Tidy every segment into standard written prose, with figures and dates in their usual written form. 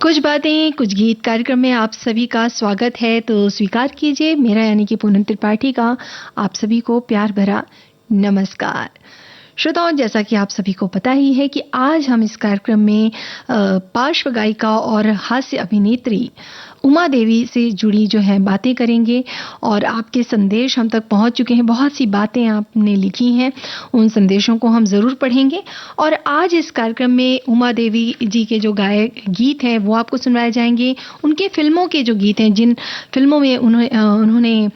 कुछ बातें कुछ गीत कार्यक्रम में आप सभी का स्वागत है। तो स्वीकार कीजिए मेरा यानी कि पूनम त्रिपाठी का आप सभी को प्यार भरा नमस्कार। श्रोताओं, जैसा कि आप सभी को पता ही है कि आज हम इस कार्यक्रम में पार्श्व गायिका और हास्य अभिनेत्री उमा देवी से जुड़ी जो है बातें करेंगे और आपके संदेश हम तक पहुंच चुके हैं। बहुत सी बातें आपने लिखी हैं, उन संदेशों को हम जरूर पढ़ेंगे और आज इस कार्यक्रम में उमा देवी जी के जो गायक गीत हैं वो आपको सुनवाए जाएंगे। उनके फिल्मों के जो गीत हैं, जिन फिल्मों में उन्होंने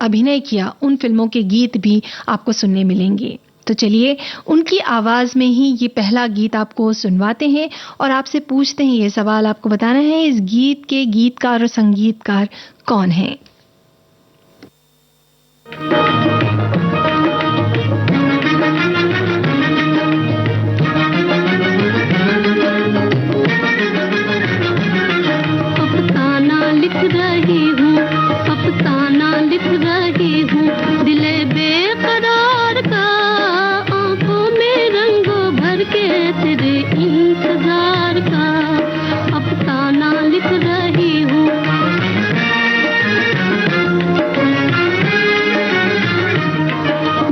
अभिनय किया, उन फिल्मों के गीत भी आपको सुनने मिलेंगे। तो चलिए उनकी आवाज में ही ये पहला गीत आपको सुनवाते हैं और आपसे पूछते हैं ये सवाल। आपको बताना है इस गीत के गीतकार और संगीतकार कौन हैं। अफसाना लिख रही हूँ, अफसाना लिख रही हूँ, दिले बेकरार का, तेरे इंतजार का अफसाना लिख रही हूँ।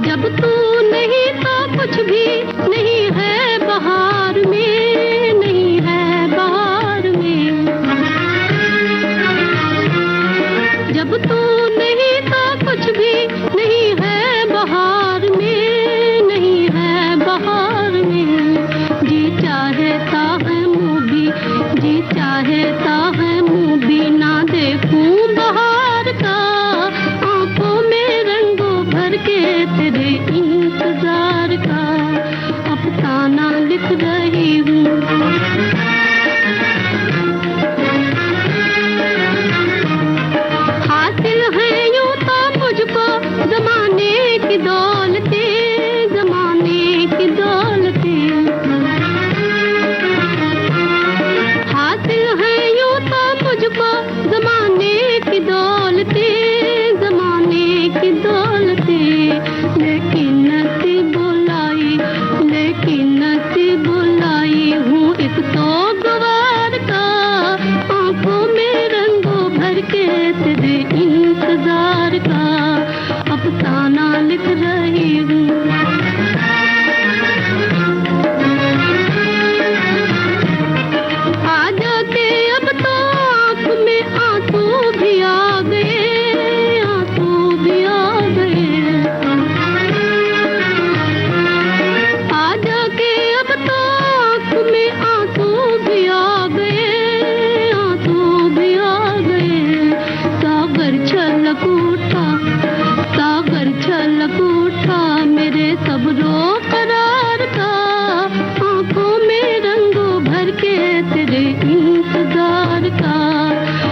जब तू नहीं तो कुछ भी नहीं है बहार में, नहीं है बहार में। जब तू नहीं तो कुछ भी नहीं है बहार में, नहीं है बहार में। जी चाहता है मुँह भी, जी चाहता है मुँह भी ना देखूं बहार का, आंखों में रंगों भर के तेरे इंतजार का अफसाना लिख रही हूँ। हासिल है यूं तो मुझको जमाने की दौलतें, जमाने की दौलतें। मुझको जमाने की दौलतें, जमाने की दौलतें। लेकिन नसीब बुलाई, लेकिन नसीब बुलाई हूँ एक तो गवार का, आंखों में रंगों भर के तेरे इंतजार का अफसाना लिख रही हूँ।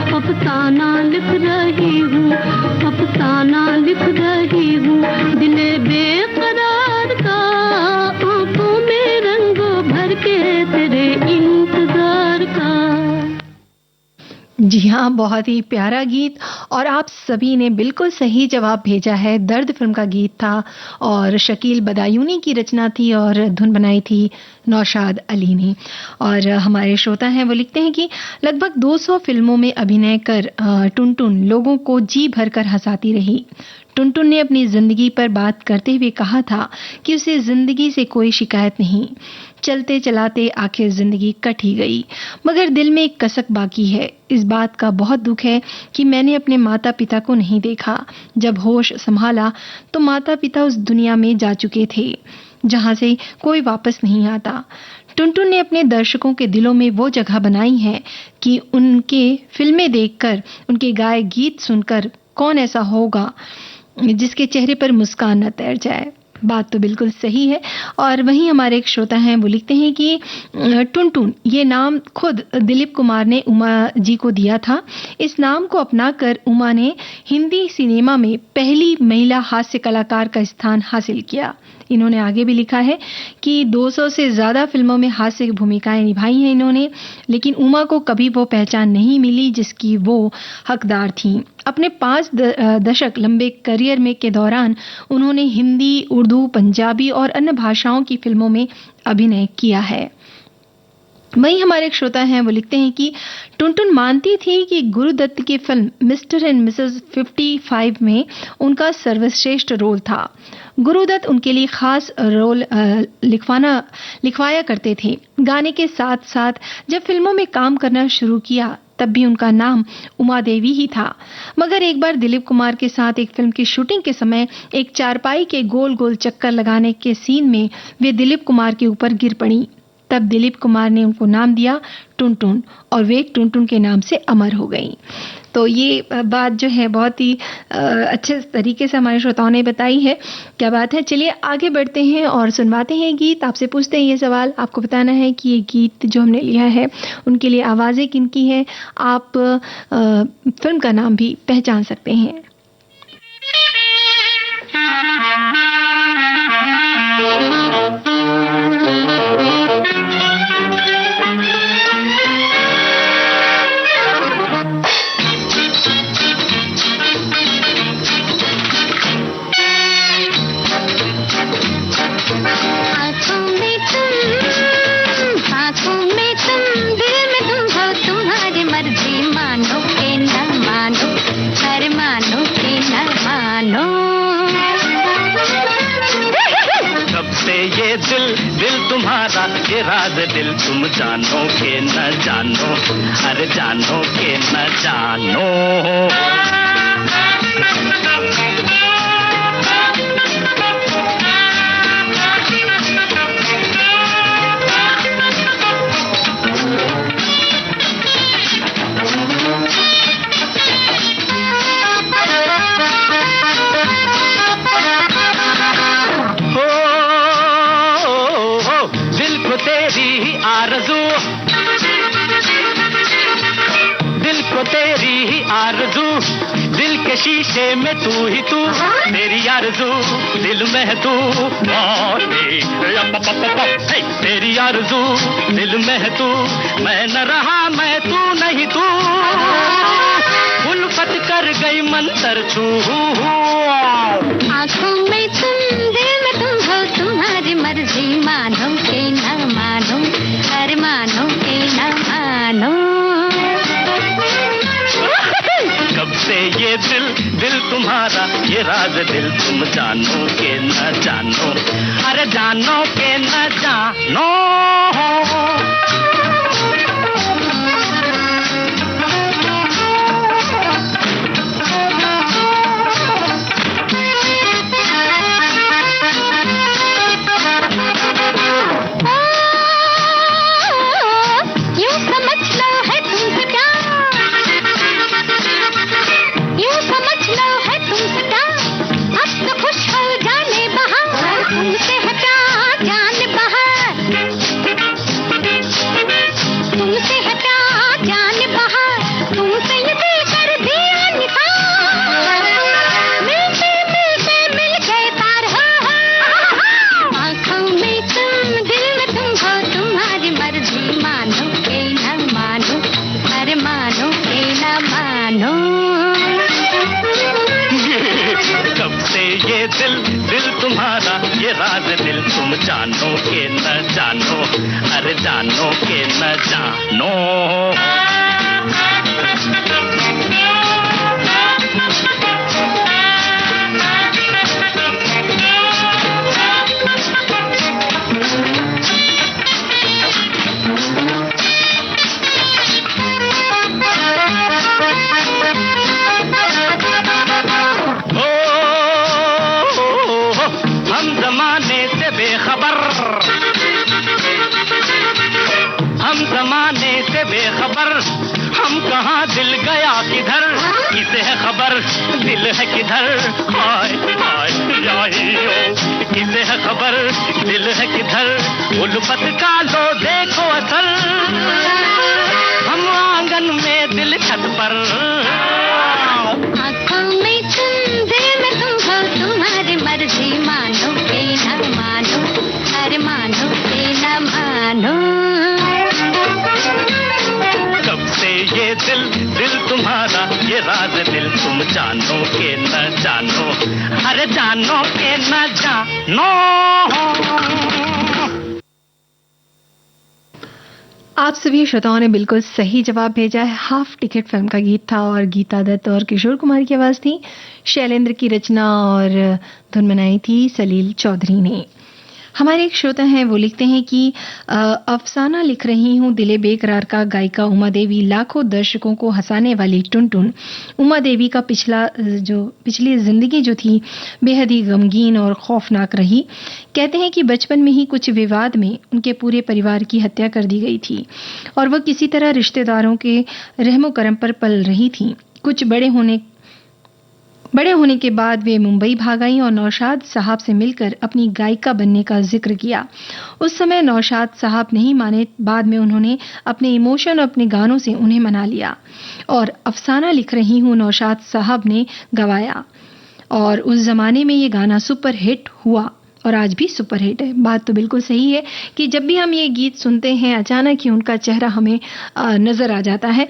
अफसाना लिख रही हूँ, अफसाना लिख रही हूँ, दिले बेकरार का, आंखों में रंगों भर के तेरे इंतजार का। जी हाँ, बहुत ही प्यारा गीत और आप सभी ने बिल्कुल सही जवाब भेजा है। दर्द फिल्म का गीत था और शकील बदायूनी की रचना थी और धुन बनाई थी नौशाद अली ने। और हमारे श्रोता हैं वो लिखते हैं कि लगभग 200 फिल्मों में अभिनय कर टुनटुन लोगों को जी भरकर हंसाती रही। टुनटुन ने अपनी जिंदगी पर बात करते हुए कहा था कि उसे जिंदगी से कोई शिकायत नहीं, चलते चलाते आखिर जिंदगी कट ही गई, मगर दिल में एक कसक बाकी है। इस बात का बहुत दुख है कि मैंने अपने माता पिता को नहीं देखा। जब होश संभाला तो माता पिता उस दुनिया में जा चुके थे जहां से कोई वापस नहीं आता। टुनटुन ने अपने दर्शकों के दिलों में वो जगह बनाई है कि उनके फिल्में देखकर, उनके गाए गीत सुनकर कौन ऐसा होगा जिसके चेहरे पर मुस्कान न तैर जाए। बात तो बिल्कुल सही है। और वहीं हमारे एक श्रोता हैं वो लिखते हैं कि टुनटुन ये नाम खुद दिलीप कुमार ने उमा जी को दिया था। इस नाम को अपनाकर उमा ने हिंदी सिनेमा में पहली महिला हास्य कलाकार का स्थान हासिल किया। इन्होंने आगे भी लिखा है कि 200 से ज्यादा फिल्मों में हास्य भूमिकाएं निभाई हैं इन्होंने, लेकिन उमा को कभी वो पहचान नहीं मिली जिसकी वो हकदार थीं। अपने 5 दशक लंबे करियर में के दौरान उन्होंने हिंदी, उर्दू, पंजाबी और अन्य भाषाओं की फिल्मों में अभिनय किया है। वहीं हमारे एक श्रोता हैं, वो लिखते हैं कि टुनटुन मानती थी कि गुरुदत्त की फिल्म मिस्टर एंड मिसेस 55 में उनका सर्वश्रेष्ठ रोल था। गुरुदत्त उनके लिए खास रोल लिखवाया करते थे। गाने के साथ साथ जब फिल्मों में काम करना शुरू किया तब भी उनका नाम उमा देवी ही था। मगर एक बार दिलीप कुमार के साथ एक फिल्म की शूटिंग के समय एक चारपाई के गोल गोल चक्कर लगाने के सीन में वे दिलीप कुमार के ऊपर गिर पड़ी। तब दिलीप कुमार ने उनको नाम दिया टुनटुन और वे टुनटुन के नाम से अमर हो गईं। तो ये बात जो है बहुत ही अच्छे तरीके से हमारे श्रोताओं ने बताई है। क्या बात है। चलिए आगे बढ़ते हैं और सुनवाते हैं गीत। आपसे पूछते हैं ये सवाल, आपको बताना है कि ये गीत जो हमने लिया है उनके लिए आवाज़ें किनकी है। आप फिल्म का नाम भी पहचान सकते हैं। ये राज दिल तुम जानो के न जानो, अरे जानो के न जानो। दिल के शीशे में तू ही तू, तेरी आरज़ू दिल में है तू, तेरी आरज़ू दिल में है तू, मैं न रहा मैं तू नहीं तू, उल्फत कर गई मंतर छू। आँखों में तुम दिल में तुम हो, तुम्हारी मर्जी मानो के न मानो, अरे मानो के न मानो। कब से ये दिल तुम्हारा, ये राज दिल तुम जानो के न जानो, अरे जानो के न जानो। दिल तुम्हारा ये राज दिल तुम जानो के न जानो, अरे जानो के न जानो। बेखबर हम कहाँ, दिल गया किधर, किसे है खबर दिल है किधर, हाय हाय किसे है खबर दिल है किधर, उल्फत का लो देखो असर, हम आंगन में दिल छत पर। आँखों में तुम दिल में तुम हो, तुम्हारी मर्जी मानो के न मानो, अरे मानो के न मानो। ये दिल तुम्हारा ये राज दिल तुम जानो के न जानो, अरे जानो के न जानो। आप सभी श्रोताओं ने बिल्कुल सही जवाब भेजा है। हाफ टिकट फिल्म का गीत था और गीता दत्त और किशोर कुमार की आवाज थी। शैलेंद्र की रचना और धुन बनाई थी सलील चौधरी ने। हमारे एक श्रोता हैं, वो लिखते हैं कि अफसाना लिख रही हूँ दिले बेकरार का। गायिका उमा देवी लाखों दर्शकों को हंसाने वाली टुनटुन। उमा देवी का पिछली जिंदगी जो थी बेहद ही गमगीन और खौफनाक रही। कहते हैं कि बचपन में ही कुछ विवाद में उनके पूरे परिवार की हत्या कर दी गई थी और वह किसी तरह रिश्तेदारों के रहमो करम पर पल रही थी। कुछ बड़े होने के बाद वे मुंबई भाग आईं और नौशाद साहब से मिलकर अपनी गायिका बनने का जिक्र किया। उस समय नौशाद साहब नहीं माने, बाद में उन्होंने अपने इमोशन और अपने गानों से उन्हें मना लिया और अफसाना लिख रही हूँ नौशाद साहब ने गवाया और उस जमाने में ये गाना सुपर हिट हुआ और आज भी सुपर हिट है। बात तो बिल्कुल सही है कि जब भी हम ये गीत सुनते हैं अचानक ही उनका चेहरा हमें नजर आ जाता है।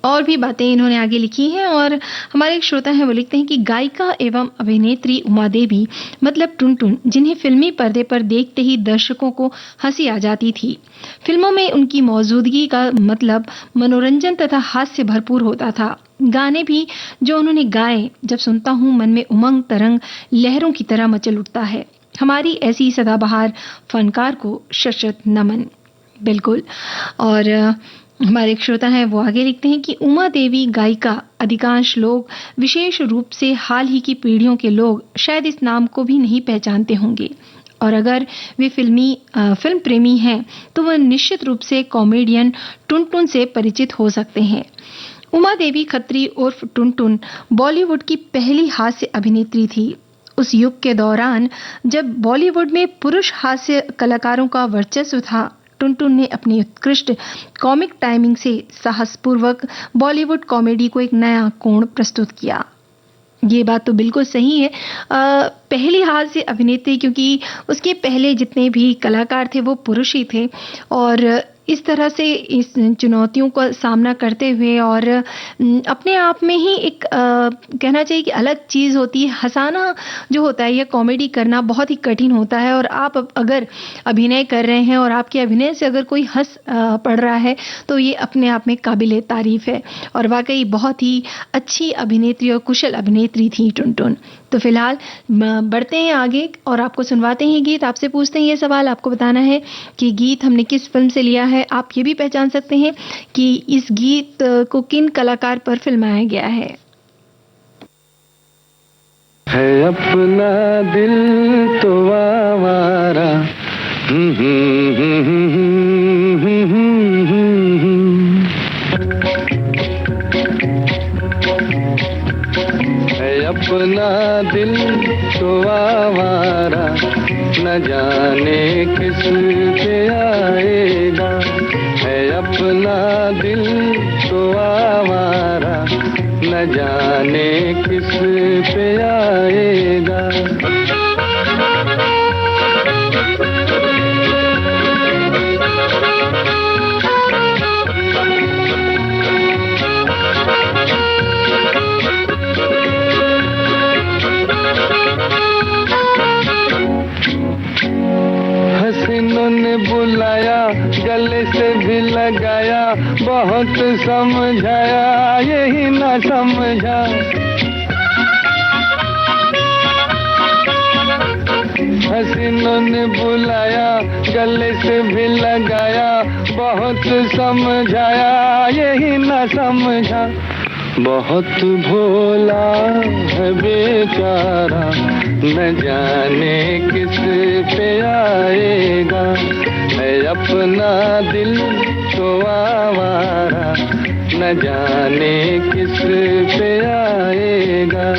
और भी बातें इन्होंने आगे लिखी हैं और हमारे एक श्रोता हैं, वो लिखते हैं कि गायिका एवं अभिनेत्री उमा देवी मतलब टुनटुन, जिन्हें फिल्मी पर्दे पर देखते ही दर्शकों को हंसी आ जाती थी। फिल्मों में उनकी मौजूदगी का मतलब मनोरंजन तथा हास्य भरपूर होता था। गाने भी जो उन्होंने गाए, जब सुनता हूँ मन में उमंग तरंग लहरों की तरह मचल उठता है। हमारी ऐसी सदाबहार फनकार को शत नमन। बिल्कुल। और हमारे एक श्रोता हैं, वो आगे लिखते हैं कि उमा देवी गायिका अधिकांश लोग, विशेष रूप से हाल ही की पीढ़ियों के लोग शायद इस नाम को भी नहीं पहचानते होंगे और अगर वे फिल्म प्रेमी हैं तो वह निश्चित रूप से कॉमेडियन टुनटुन से परिचित हो सकते हैं। उमा देवी खत्री उर्फ टुनटुन बॉलीवुड की पहली हास्य अभिनेत्री थी। उस युग के दौरान जब बॉलीवुड में पुरुष हास्य कलाकारों का वर्चस्व था, टुनटुन ने अपनी उत्कृष्ट कॉमिक टाइमिंग से साहसपूर्वक बॉलीवुड कॉमेडी को एक नया कोण प्रस्तुत किया। ये बात तो बिल्कुल सही है। पहली हास्य अभिनेत्री, क्योंकि उसके पहले जितने भी कलाकार थे वो पुरुष ही थे और इस तरह से इस चुनौतियों का सामना करते हुए और अपने आप में ही एक कहना चाहिए कि अलग चीज़ होती है। हंसाना जो होता है या कॉमेडी करना बहुत ही कठिन होता है और आप अगर अभिनय कर रहे हैं और आपके अभिनय से अगर कोई हंस पड़ रहा है तो ये अपने आप में काबिले तारीफ है और वाकई बहुत ही अच्छी अभिनेत्री और कुशल अभिनेत्री थी टुनटुन। तो फिलहाल बढ़ते हैं आगे और आपको सुनवाते हैं गीत। आपसे पूछते हैं ये सवाल, आपको बताना है कि गीत हमने किस फिल्म से लिया है। आप ये भी पहचान सकते हैं कि इस गीत को किन कलाकार पर फिल्माया गया है अपना दिल तो आवारा। अपना दिल तो आवारा, न जाने किस पे आएगा। है अपना दिल तो आवारा, न जाने किस पे आएगा। ने बुलाया, गले से भी लगाया, बहुत समझाया, यही ना समझा। हसीनों ने बुलाया, गले से भी लगाया, बहुत समझाया, यही ना समझा। बहुत भोला है बेचारा, न जाने किस पे आएगा। है अपना दिल तो आवारा, न जाने किस पे आएगा।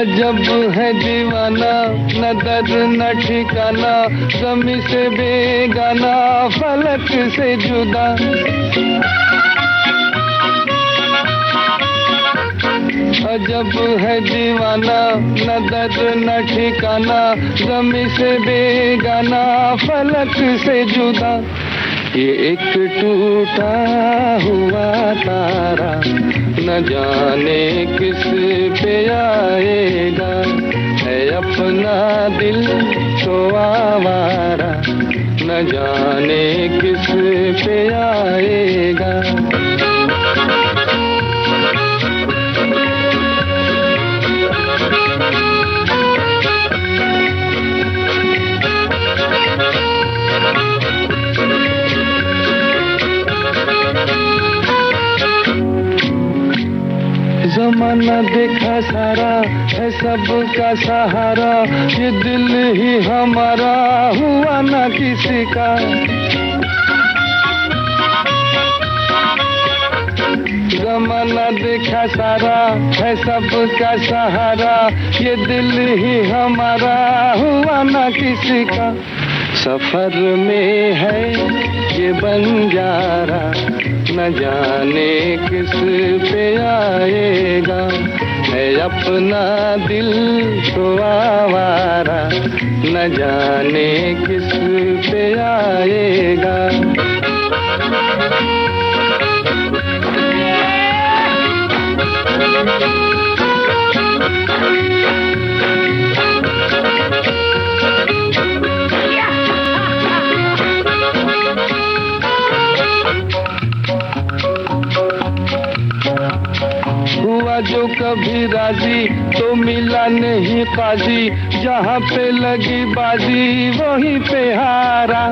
जब है दीवाना, न दर्द न ठिकाना, ज़मीं से बेगाना, फलक से जुदा। अजब है दीवाना, न दर्द न ठिकाना, ज़मीं से बेगाना, फलक से जुदा। ये एक टूटा हुआ तारा, न जाने किस पे आएगा। है अपना दिल तो आवारा, न जाने किस पे आएगा। जमाना देखा सारा है सबका सहारा, ये दिल ही हमारा हुआ ना किसी का। जमाना देखा सारा है सबका सहारा, ये दिल ही हमारा हुआ ना किसी का। सफर में है ये बंजारा, न जाने किस पे आएगा। है अपना दिल तो आवारा, न जाने किस पे आएगा। हुआ जो कभी राजी तो मिला नहीं काजी, जहाँ पे लगी बाजी वहीं पे हारा।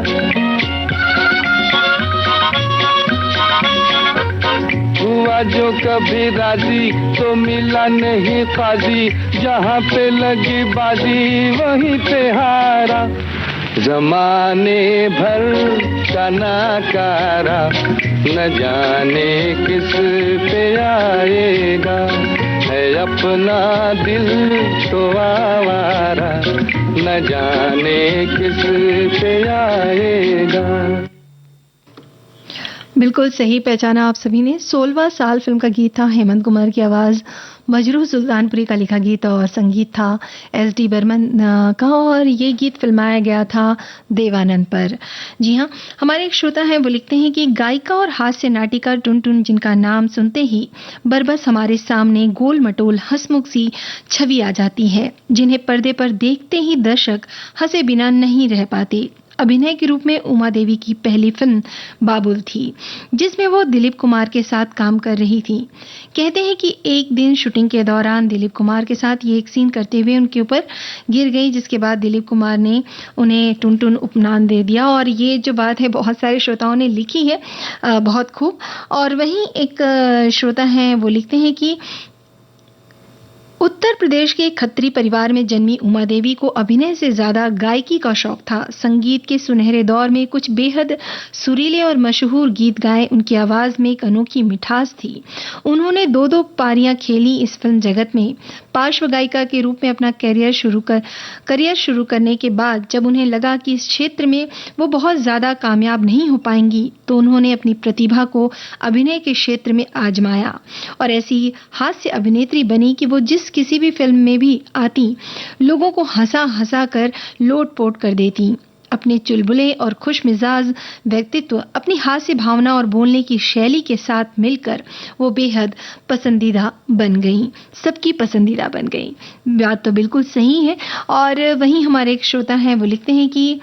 हुआ जो कभी राजी तो मिला नहीं काजी, जहाँ पे लगी बाजी वहीं पे हारा। जमाने भर का नाकारा, न जाने किस पे आएगा। है अपना दिल तो आवारा, न जाने किस पे आएगा। बिल्कुल सही पहचाना आप सभी ने। 16वां साल फिल्म का गीत था, हेमंत कुमार की आवाज़, मजरूह सुल्तानपुरी का लिखा गीत और संगीत था एस.डी. बर्मन का, और ये गीत फिल्माया गया था देवानंद पर। जी हाँ, हमारे एक श्रोता हैं, वो लिखते हैं कि गायिका और हास्य नाटिका टुनटुन, जिनका नाम सुनते ही बरबस हमारे सामने गोल मटोल हंसमुख सी छवि आ जाती है, जिन्हें पर्दे पर देखते ही दर्शक हंसे बिना नहीं रह पाते। अभिनय के रूप में उमा देवी की पहली फिल्म बाबुल थी, जिसमें वो दिलीप कुमार के साथ काम कर रही थी। कहते हैं कि एक दिन शूटिंग के दौरान दिलीप कुमार के साथ ये एक सीन करते हुए उनके ऊपर गिर गई, जिसके बाद दिलीप कुमार ने उन्हें टुनटुन उपनाम दे दिया। और ये जो बात है बहुत सारे श्रोताओं ने लिखी है, बहुत खूब। और वहीं एक श्रोता हैं, वो लिखते हैं कि उत्तर प्रदेश के खत्री परिवार में जन्मी उमा देवी को अभिनय से ज्यादा गायकी का शौक था। संगीत के सुनहरे दौर में कुछ बेहद सुरीले और मशहूर गीत गाए। उनकी आवाज में एक अनोखी मिठास थी। उन्होंने दो पारियां खेली इस फिल्म जगत में। पार्श्व गायिका के रूप में अपना करियर शुरू करने के बाद जब उन्हें लगा कि इस क्षेत्र में वो बहुत ज्यादा कामयाब नहीं हो पाएंगी, तो उन्होंने अपनी प्रतिभा को अभिनय के क्षेत्र में आजमाया और ऐसी हास्य अभिनेत्री बनी कि वो जिस किसी भी फिल्म में भी आती, लोगों को हंसा कर लोट-पोट कर देती। अपने चुलबुले और खुश मिजाज व्यक्तित्व, अपनी हास्य भावना और बोलने की शैली के साथ मिलकर वो बेहद पसंदीदा बन गई, सबकी पसंदीदा बन गई। बात तो बिल्कुल सही है। और वहीं हमारे एक श्रोता हैं, वो लिखते हैं कि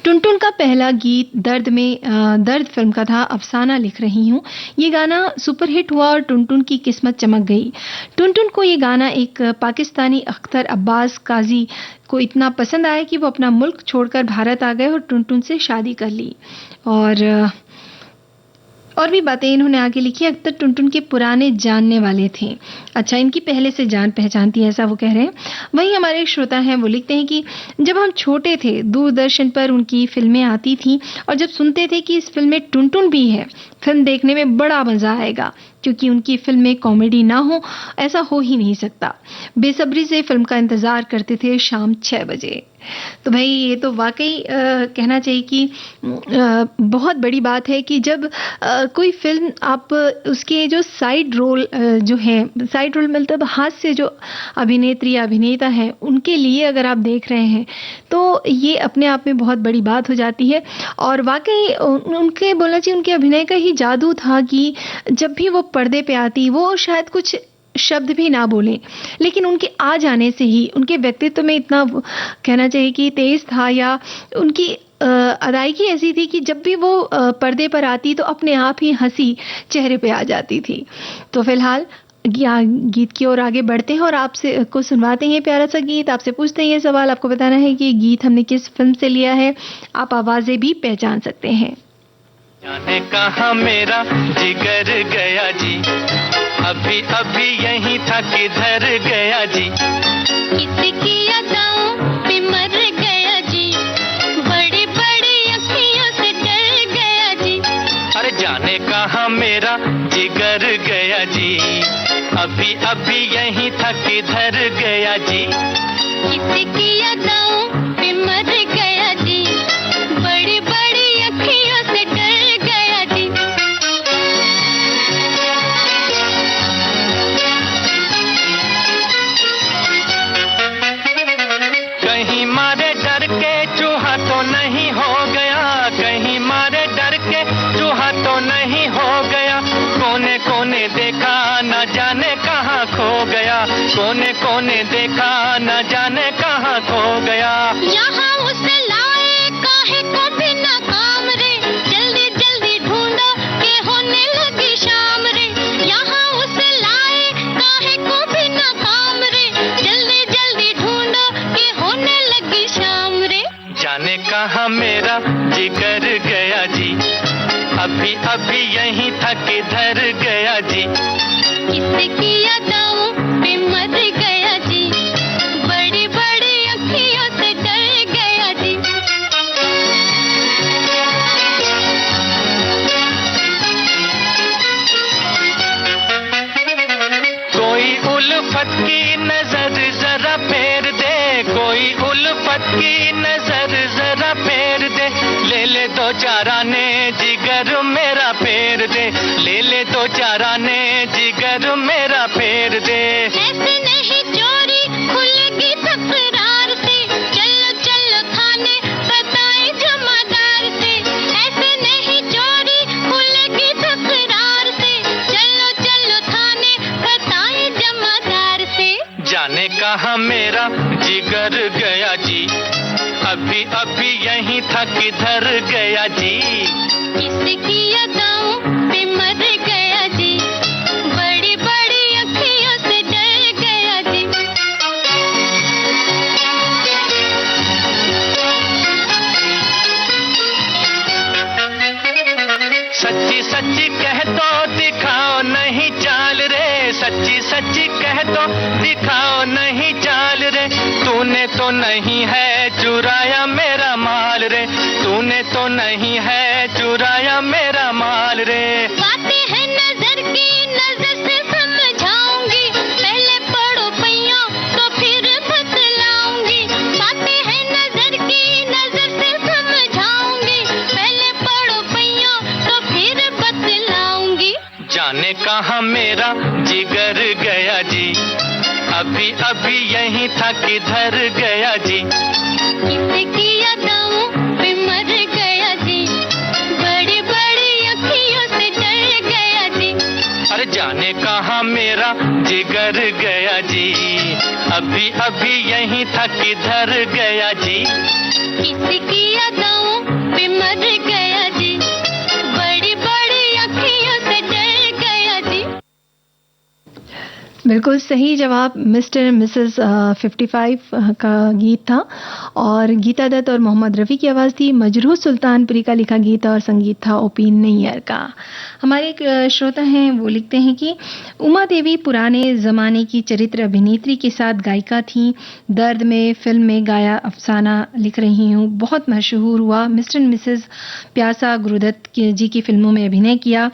टुनटुन का पहला गीत दर्द फिल्म का था, अफसाना लिख रही हूँ। ये गाना सुपरहिट हुआ और टुनटुन की किस्मत चमक गई। टुनटुन को ये गाना एक पाकिस्तानी अख्तर अब्बास काजी को इतना पसंद आया कि वो अपना मुल्क छोड़कर भारत आ गए और टुनटुन से शादी कर ली। और भी बातें इन्होंने आगे लिखी। अख्तर टुनटुन के पुराने जानने वाले थे। अच्छा, इनकी पहले से जान पहचान थी, ऐसा वो कह रहे हैं। वहीं हमारे एक श्रोता हैं, वो लिखते हैं कि जब हम छोटे थे, दूरदर्शन पर उनकी फिल्में आती थी और जब सुनते थे कि इस फिल्म में टुनटुन भी है, फिल्म देखने में बड़ा मजा आएगा, क्योंकि उनकी फिल्म में कॉमेडी ना हो ऐसा हो ही नहीं सकता। बेसब्री से फिल्म का इंतजार करते थे शाम 6 बजे। तो भाई ये तो वाकई कहना चाहिए कि बहुत बड़ी बात है कि जब कोई फिल्म आप उसके जो साइड रोल जो है, साइड रोल मतलब हास्य जो अभिनेत्री या अभिनेता हैं उनके लिए अगर आप देख रहे हैं तो ये अपने आप में बहुत बड़ी बात हो जाती है। और वाकई उनके बोलना चाहिए उनके अभिनय का ही जादू था कि जब भी वो पर्दे पे आती वो शायद कुछ शब्द भी ना बोलें, लेकिन उनके आ जाने से ही उनके व्यक्तित्व में इतना कहना चाहिए कि तेज था, या उनकी अदायगी ऐसी थी कि जब भी वो पर्दे पर आती तो अपने आप ही हंसी चेहरे पे आ जाती थी। तो फिलहाल गीत की ओर आगे बढ़ते हैं और आपसे को सुनवाते हैं प्यारा सा गीत। आपसे पूछते हैं ये सवाल, आपको बताना है कि गीत हमने किस फिल्म से लिया है। आप आवाजें भी पहचान सकते हैं। जाने कहाँ मेरा जिगर गया जी, अभी अभी यहीं था किधर गया जी, किसकी अदाओं पे मर गया जी, बड़ी बड़ी अखियों से डर गया जी। अरे जाने कहाँ मेरा जिगर गया जी, अभी अभी यहीं था किधर गया जी, किसकी अदाओं पे मर गया जी, बड़ी बड़ी अखियों से डर गया जी। कहीं मारे डर के चूहा तो नहीं हो गया, कहीं मारे डर के चूहा तो नहीं हो गया, कोने कोने देखा न जाने कहाँ खो गया, कोने कोने देखा न जाने कहाँ खो गया। यहाँ उसे लाए काहे को भी ना काम रे, जल्दी जल्दी ढूंढो के होने लगी शाम रे। यहाँ उसे लाए काहे को भी ना काम रे, जल्दी जल्दी ढूंढो के होने लगी शाम रे। जाने कहाँ मेरा जिगर गया जी, अभी अभी यहीं था किधर गया जी, किसकी अदाओं पे मर गया जी, बड़ी बड़ी अखियों से डर गया जी। कोई उल्फत की नजर जरा फेर दे, कोई उल्फत की नजर जरा फेर दे, ले ले दो चार आने जिगर मेरा फेर दे, ले ले दो चार आने जिगर मेरा फेर दे। ऐसे नहीं चोरी खुलेगी तकरार से, चलो चलो थाने बताए जमादार से। ऐसे नहीं चोरी खुलेगी तकरार से, चलो चलो थाने बताए जमादार से। जाने कहाँ मेरा जिगर गया जी, अभी अभी यहीं था किधर गया जी, किसकी अदाओं पे मर गया जी, बड़ी बड़ी अखियों से डर गया जी। सच्ची सच्ची कह दो दिखाओ नहीं चाल रे, सच्ची सच्ची कह दो दिखाओ नहीं चाल रे, तूने तो नहीं है चुराया मेरा माल रे, तूने तो नहीं है चुराया मेरा माल रे। बातें हैं नजर की, नजर से समझाऊंगी, पहले पढ़ो पैया तो फिर बतलाऊंगी। बातें हैं नजर की, नजर से समझाऊंगी, पहले पढ़ो पैया तो फिर बतलाऊंगी। जाने कहाँ मेरा जिगर गया जी, अभी अभी यहीं था किधर गया जी, किसकी अदाओं पे मर गया जी, बड़ी बड़ी अखियों से डर गया जी। अरे जाने कहाँ मेरा जिगर गया जी, अभी अभी यहीं था किधर गया जी, किसकी अदाओं पे मर गया जी, बड़ी बड़ी अखियों से डर गया जी। बिल्कुल सही जवाब मिस्टर मिसेस 55 का गीत था और गीता दत्त और मोहम्मद रफ़ी की आवाज़ थी। मजरूह सुल्तानपुरी का लिखा गीत और संगीत था ओपी नैयर का। हमारे एक श्रोता हैं वो लिखते हैं कि उमा देवी पुराने ज़माने की चरित्र अभिनेत्री के साथ गायिका थी। दर्द में फिल्म में गाया अफसाना लिख रही हूँ, बहुत मशहूर हुआ। मिस्टर मिसेस प्यासा गुरुदत्त जी की फिल्मों में अभिनय किया।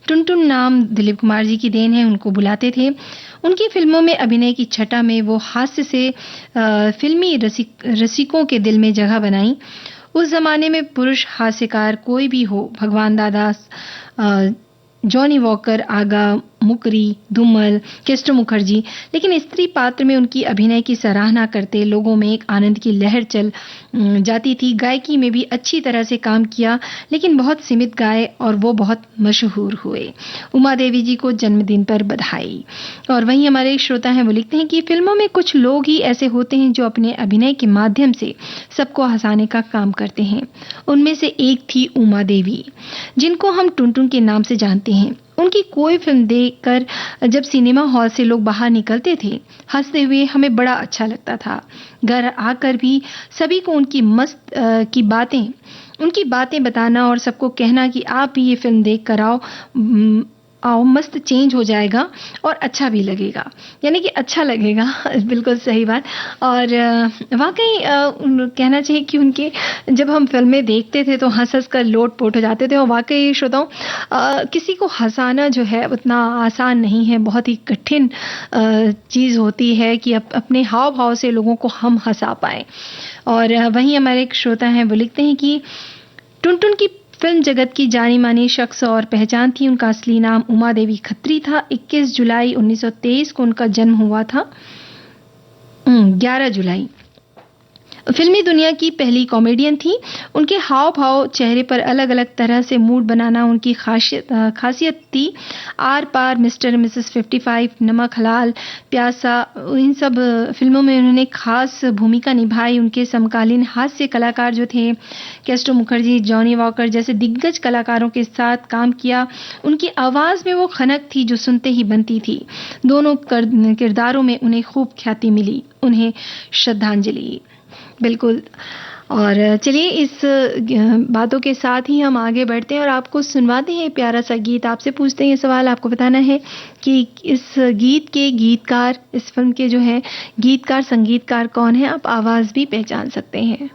टुनटुन नाम दिलीप कुमार जी की देन है, उनको बुलाते थे। उनकी फिल्मों में अभिनय की छटा में वो हास्य से फिल्मी रसिकों के दिल में जगह बनाई। उस जमाने में पुरुष हास्यकार कोई भी हो, भगवान दादा, जॉनी वॉकर, आगा, मुकरी, धूमल, केस्टो मुखर्जी, लेकिन स्त्री पात्र में उनकी अभिनय की सराहना करते लोगों में एक आनंद की लहर चल जाती थी। गायकी में भी अच्छी तरह से काम किया, लेकिन बहुत सीमित गाए और वो बहुत मशहूर हुए। उमा देवी जी को जन्मदिन पर बधाई। और वहीं हमारे एक श्रोता हैं, वो लिखते हैं कि फिल्मों में कुछ लोग ही ऐसे होते हैं जो अपने अभिनय के माध्यम से सबको हंसाने का काम करते हैं। उनमें से एक थी उमा देवी, जिनको हम टुनटुन के नाम से जानते हैं। उनकी कोई फिल्म देखकर जब सिनेमा हॉल से लोग बाहर निकलते थे हंसते हुए, हमें बड़ा अच्छा लगता था। घर आकर भी सभी को उनकी बातें बताना और सबको कहना कि आप भी ये फिल्म देख कर आओ, मस्त चेंज हो जाएगा और अच्छा भी लगेगा, यानी कि अच्छा लगेगा। बिल्कुल सही बात। और वाकई कहना चाहिए कि उनके जब हम फिल्में देखते थे तो हंस कर लोट-पोट हो जाते थे। और वाकई श्रोताओं, किसी को हंसाना जो है उतना आसान नहीं है, बहुत ही कठिन चीज़ होती है कि अपने हाव भाव से लोगों को हम हंसा पाएं। और वहीं हमारे एक श्रोता हैं, वो लिखते हैं कि टुनटुन की फिल्म जगत की जानी मानी शख्स और पहचान थी। उनका असली नाम उमा देवी खत्री था। 21 जुलाई 1923 को उनका जन्म हुआ था। 11 जुलाई। फिल्मी दुनिया की पहली कॉमेडियन थी। उनके हाव भाव, चेहरे पर अलग अलग तरह से मूड बनाना उनकी खासियत थी। आर पार, मिस्टर मिसेस 55, नमक हलाल, प्यासा, इन सब फिल्मों में उन्होंने खास भूमिका निभाई। उनके समकालीन हास्य कलाकार जो थे, केस्टो मुखर्जी, जॉनी वॉकर जैसे दिग्गज कलाकारों के साथ काम किया। उनकी आवाज में वो खनक थी जो सुनते ही बनती थी। दोनों किरदारों में उन्हें खूब ख्याति मिली। उन्हें श्रद्धांजलि। बिल्कुल। और चलिए, इस बातों के साथ ही हम आगे बढ़ते हैं और आपको सुनवाते हैं प्यारा सा गीत। आपसे पूछते हैं ये सवाल, आपको बताना है कि इस गीत के गीतकार, इस फिल्म के जो है गीतकार, संगीतकार कौन है। आप आवाज भी पहचान सकते हैं।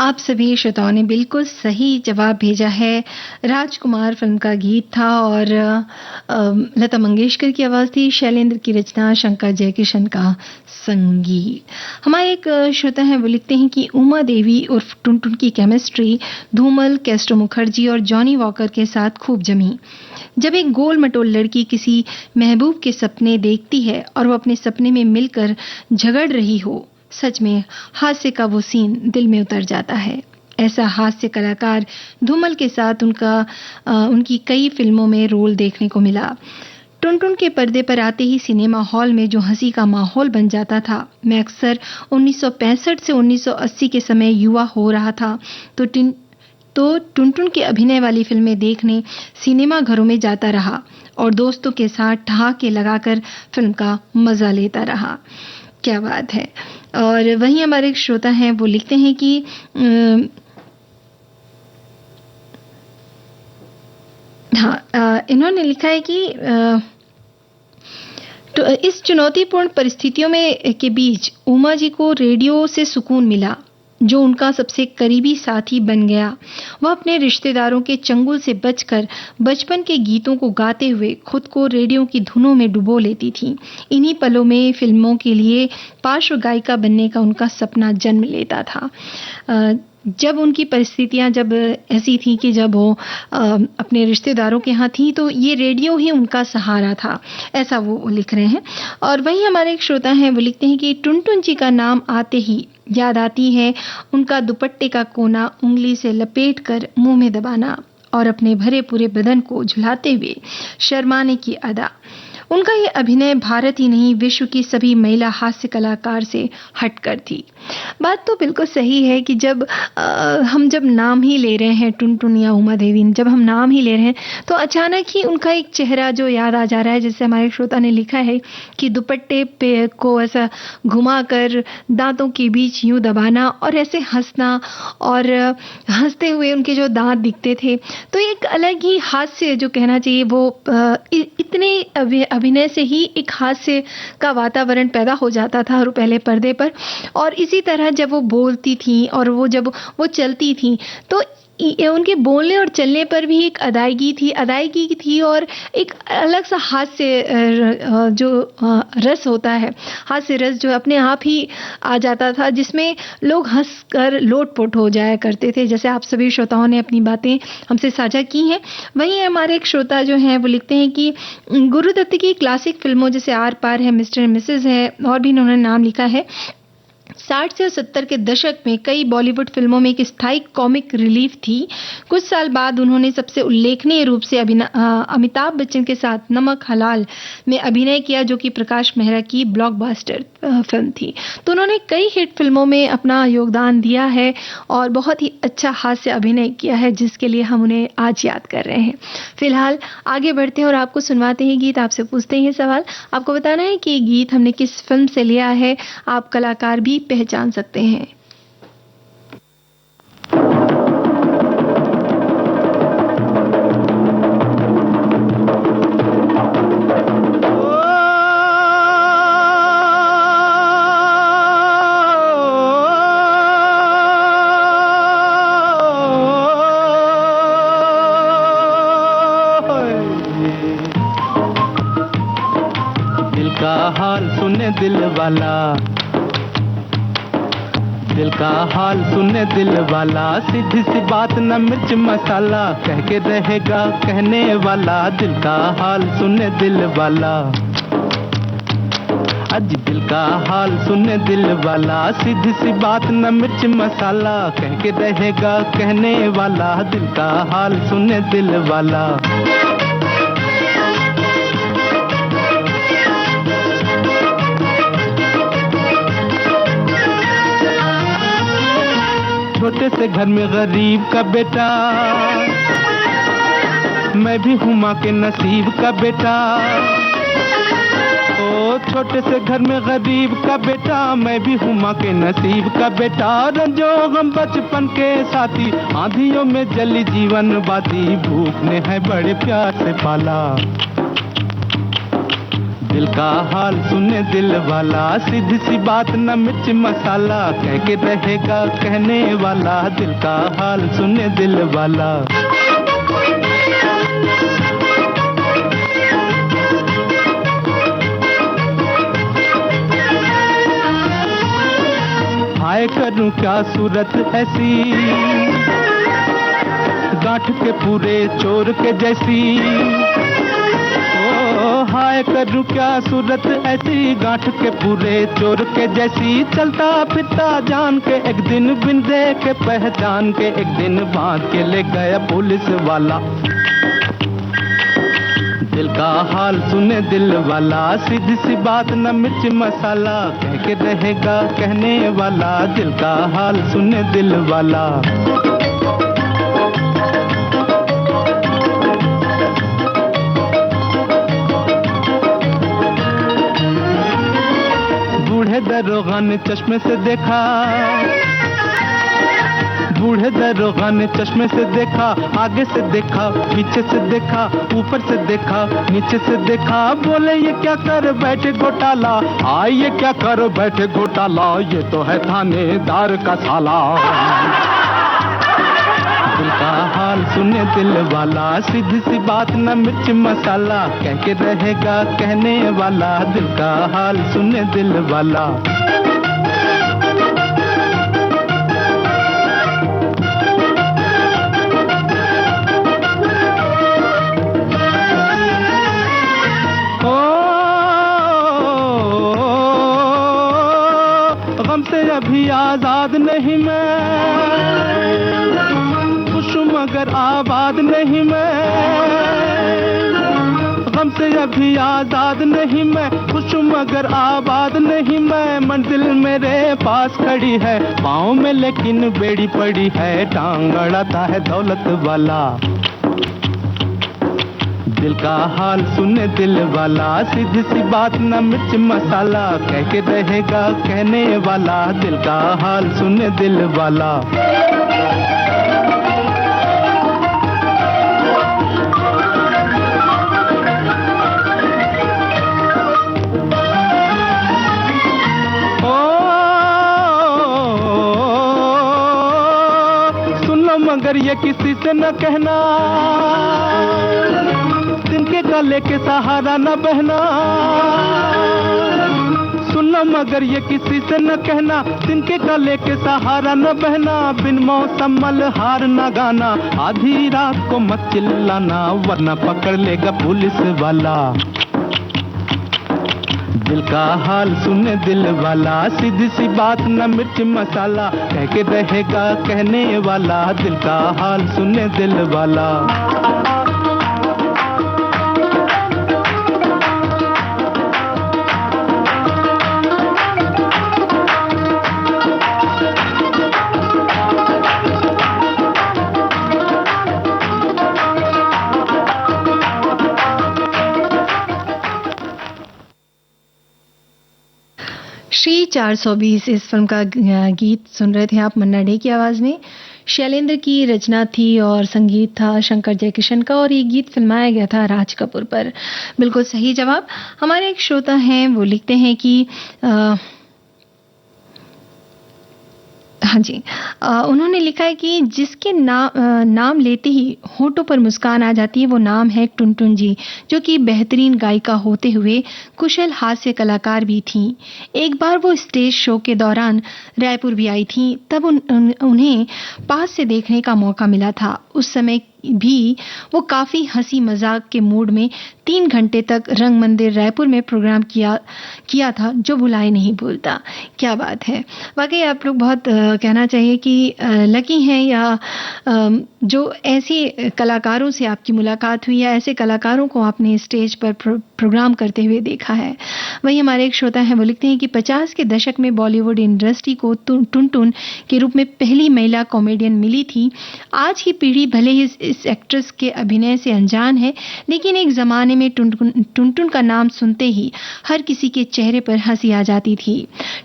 आप सभी श्रोताओं ने बिल्कुल सही जवाब भेजा है। राजकुमार फिल्म का गीत था और लता मंगेशकर की आवाज थी, शैलेंद्र की रचना, शंकर जयकिशन का संगीत। हमारे एक श्रोता हैं, वो लिखते हैं कि उमा देवी उर्फ टुनटुन की केमिस्ट्री धूमल, कैस्ट्रो मुखर्जी और जॉनी वॉकर के साथ खूब जमी। जब एक गोल मटोल लड़की किसी महबूब के सपने देखती है और वो अपने सपने में मिलकर झगड़ रही हो, सच में हास्य का वो सीन दिल में उतर जाता है। ऐसा हास्य कलाकार धूमल के साथ उनकी कई फिल्मों में रोल देखने को मिला। टुनटुन के पर्दे पर आते ही सिनेमा हॉल में जो हंसी का माहौल बन जाता था। मैं अक्सर 1965 से 1980 के समय युवा हो रहा था तो टुनटुन के अभिनय वाली फिल्में देखने सिनेमा घरों में जाता रहा और दोस्तों के साथ ठहाके लगाकर फिल्म का मजा लेता रहा। क्या बात है। और वहीं हमारे एक श्रोता हैं, वो लिखते हैं कि इन्होंने लिखा है कि तो इस चुनौतीपूर्ण परिस्थितियों में के बीच उमा जी को रेडियो से सुकून मिला, जो उनका सबसे करीबी साथी बन गया। वह अपने रिश्तेदारों के चंगुल से बचकर बचपन के गीतों को गाते हुए खुद को रेडियो की धुनों में डुबो लेती थी। इन्हीं पलों में फिल्मों के लिए पार्श्व गायिका बनने का उनका सपना जन्म लेता था। जब उनकी परिस्थितियां जब ऐसी थी कि जब वो अपने रिश्तेदारों के यहाँ थी तो ये रेडियो ही उनका सहारा था, ऐसा वो लिख रहे हैं। और वहीं हमारे एक श्रोता हैं, वो लिखते हैं कि टुनटुन जी का नाम आते ही याद आती है उनका दुपट्टे का कोना उंगली से लपेटकर मुंह में दबाना और अपने भरे पूरे बदन को झुलाते हुए शर्माने की अदा। उनका ये अभिनय भारत ही नहीं विश्व की सभी महिला हास्य कलाकार से हटकर थी। बात तो बिल्कुल सही है कि हम जब नाम ही ले रहे हैं टुनटुन या उमा देवी, जब हम नाम ही ले रहे हैं तो अचानक ही उनका एक चेहरा जो याद आ जा रहा है, जैसे हमारे श्रोता ने लिखा है कि दुपट्टे पे को ऐसा घुमाकर दांतों के बीच यूं दबाना और ऐसे हंसना और हंसते हुए उनके जो दांत दिखते थे, तो एक अलग ही हास्य जो कहना चाहिए वो इतने अभिनय से ही एक हास्य का वातावरण पैदा हो जाता था और पहले पर्दे पर। और इसी तरह जब वो बोलती थी और जब वो चलती थी तो उनके बोलने और चलने पर भी एक अदायगी थी और एक अलग सा हास्य जो रस होता है, हास्य रस जो अपने आप ही आ जाता था, जिसमें लोग हंसकर लोटपोट हो जाया करते थे। जैसे आप सभी श्रोताओं ने अपनी बातें हमसे साझा की हैं। वहीं हमारे एक श्रोता जो हैं, वो लिखते हैं कि गुरुदत्त की क्लासिक फिल्मों जैसे आर पार है, मिस्टर एंड मिसेज है, और भी इन्होंने नाम लिखा है, 60 से 70 के दशक में कई बॉलीवुड फिल्मों में एक स्थायी कॉमिक रिलीफ थी। कुछ साल बाद उन्होंने सबसे उल्लेखनीय रूप से अमिताभ बच्चन के साथ नमक हलाल में अभिनय किया, जो कि प्रकाश मेहरा की ब्लॉकबस्टर फिल्म थी। तो उन्होंने कई हिट फिल्मों में अपना योगदान दिया है और बहुत ही अच्छा हास्य अभिनय किया है, जिसके लिए हम उन्हें आज याद कर रहे हैं। फिलहाल आगे बढ़ते हैं और आपको सुनवाते हैं गीत। आपसे पूछते हैं सवाल, आपको बताना है कि गीत हमने किस फिल्म से लिया है। आप कलाकार भी पहचान सकते हैं। दिल का हाल सुने दिल वाला, दिल का हाल सुने दिल वाला, सीधी सी बात न मिर्च मसाला, कह के रहेगा कहने वाला, दिल का हाल सुने दिल वाला। आज दिल का हाल सुने दिल वाला, सीधी सी बात न मिर्च मसाला, कह के रहेगा कहने वाला, दिल का हाल सुने दिल वाला। छोटे से घर में गरीब का बेटा, मैं भी हूँ माँ के नसीब का बेटा। ओ छोटे से घर में गरीब का बेटा, मैं भी हूँ माँ के नसीब का बेटा। रंजो हम बचपन के साथी, आंधियों में जली जीवन बाती, भूख ने है बड़े प्यार से पाला। दिल का हाल सुने दिल वाला, सीधी सी बात न मिर्च मसाला, कह के रहेगा कहने वाला, दिल का हाल सुने दिल वाला। हाय करूं क्या सूरत ऐसी, गांठ के पूरे चोर के जैसी। ओ हाय करूं क्या सूरत ऐसी, गांठ के पूरे चोर के जैसी। चलता फिरता जान के एक दिन बिन देखे पहचान के, एक दिन बांध के ले गया पुलिस वाला। दिल का हाल सुने दिल वाला, सीधी सी बात न मिर्च मसाला, कह के रहेगा कहने वाला, दिल का हाल सुने दिल वाला। बूढ़े दरोगा ने चश्मे से देखा, बूढ़े दरोगा ने चश्मे से देखा, आगे से देखा पीछे से देखा, ऊपर से देखा नीचे से देखा। बोले ये क्या कर बैठे घोटाला, ये क्या कर बैठे घोटाला, ये तो है थानेदार का साला। दिल का हाल सुने दिल वाला, सीधी सी बात न मिर्च मसाला, कह के रहेगा कहने वाला, दिल का हाल सुने दिल वाला। गम से अभी आजाद नहीं मैं, खुश मगर आबाद नहीं मैं। गम से अभी आजाद नहीं मैं, खुश मगर आबाद नहीं मैं। मंजिल मेरे पास खड़ी है, पाँव में लेकिन बेड़ी पड़ी है, टांग अड़ाता है दौलत वाला। दिल का हाल सुने दिल वाला, सीधी सी बात न मिर्च मसाला, कह के रहेगा कहने वाला, दिल का हाल सुने दिल वाला। सुन लो मगर ये किसी से न कहना, तिनके गले के सहारा न बहना। सुन लो मगर ये किसी से न कहना, तिनके गले के सहारा न बहना। बिन मौसम मल्हार न गाना, आधी रात को मत चिल्लाना, वरना पकड़ लेगा पुलिस वाला। दिल का हाल सुने दिल वाला, सीधी सी बात न मिर्च मसाला, कह के रहेगा कहने वाला, दिल का हाल सुने दिल वाला। श्री 420 इस फिल्म का गीत सुन रहे थे आप मन्ना डे की आवाज में। शैलेंद्र की रचना थी और संगीत था शंकर जयकिशन का, और ये गीत फिल्माया गया था राज कपूर पर। बिल्कुल सही जवाब। हमारे एक श्रोता हैं, वो लिखते हैं कि हाँ जी, उन्होंने लिखा है कि जिसके नाम लेते ही होठों पर मुस्कान आ जाती है, वो नाम है टुनटुन जी, जो कि बेहतरीन गायिका होते हुए कुशल हास्य कलाकार भी थीं। एक बार वो स्टेज शो के दौरान रायपुर भी आई थीं, तब उन्हें पास से देखने का मौका मिला था। उस समय भी वो काफी हंसी मजाक के मूड में 3 घंटे तक रंग मंदिर रायपुर में प्रोग्राम किया था, जो भुलाए नहीं भूलता। क्या बात है, वाकई आप लोग बहुत कहना चाहिए कि लकी हैं, या जो ऐसे कलाकारों से आपकी मुलाकात हुई, या ऐसे कलाकारों को आपने स्टेज पर प्रोग्राम करते हुए देखा है। वही हमारे एक श्रोता हैं, वो लिखते हैं कि 50 के दशक में बॉलीवुड इंडस्ट्री को टुनटुन के रूप में पहली महिला कॉमेडियन मिली थी। आज की पीढ़ी भले ही इस एक्ट्रेस के अभिनय से अनजान है, लेकिन एक जमाने में टुनटुन का नाम सुनते ही हर किसी के चेहरे पर हंसी आ जाती थी।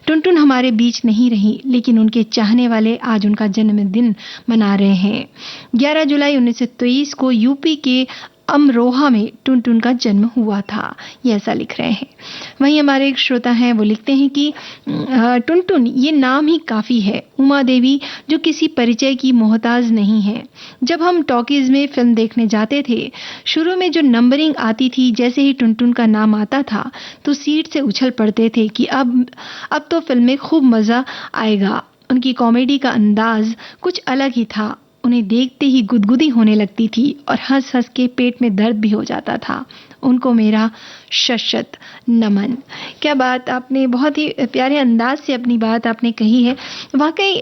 टुनटुन हमारे बीच नहीं रही, लेकिन उनके चाहने वाले आज उनका जन्मदिन मना रहे हैं। 11 जुलाई 1923 को यूपी के अमरोहा में टुनटुन का जन्म हुआ था, ये ऐसा लिख रहे हैं। वहीं हमारे एक श्रोता हैं, वो लिखते हैं कि टुनटुन ये नाम ही काफ़ी है, उमा देवी जो किसी परिचय की मोहताज नहीं है। जब हम टॉकीज में फिल्म देखने जाते थे, शुरू में जो नंबरिंग आती थी, जैसे ही टुनटुन का नाम आता था तो सीट से उछल पड़ते थे कि अब तो फिल्म में खूब मज़ा आएगा। उनकी कॉमेडी का अंदाज कुछ अलग ही था, उन्हें देखते ही गुदगुदी होने लगती थी और हंस हंस के पेट में दर्द भी हो जाता था। उनको मेरा शत नमन। क्या बात, आपने बहुत ही प्यारे अंदाज से अपनी बात आपने कही है। वाकई